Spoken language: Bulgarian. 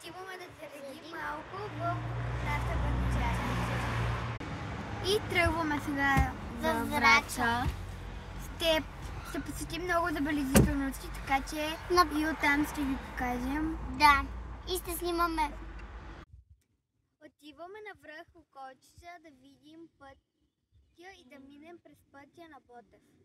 Отиваме да заредим малко в нашата пътничарница. И тръгваме сега в Враца. Ще посетим много забележителности, така че и оттам ще ви покажем. Да, и ще снимаме. Отиваме на връх Околчица да видим пътя и да минем през пътя на Ботев.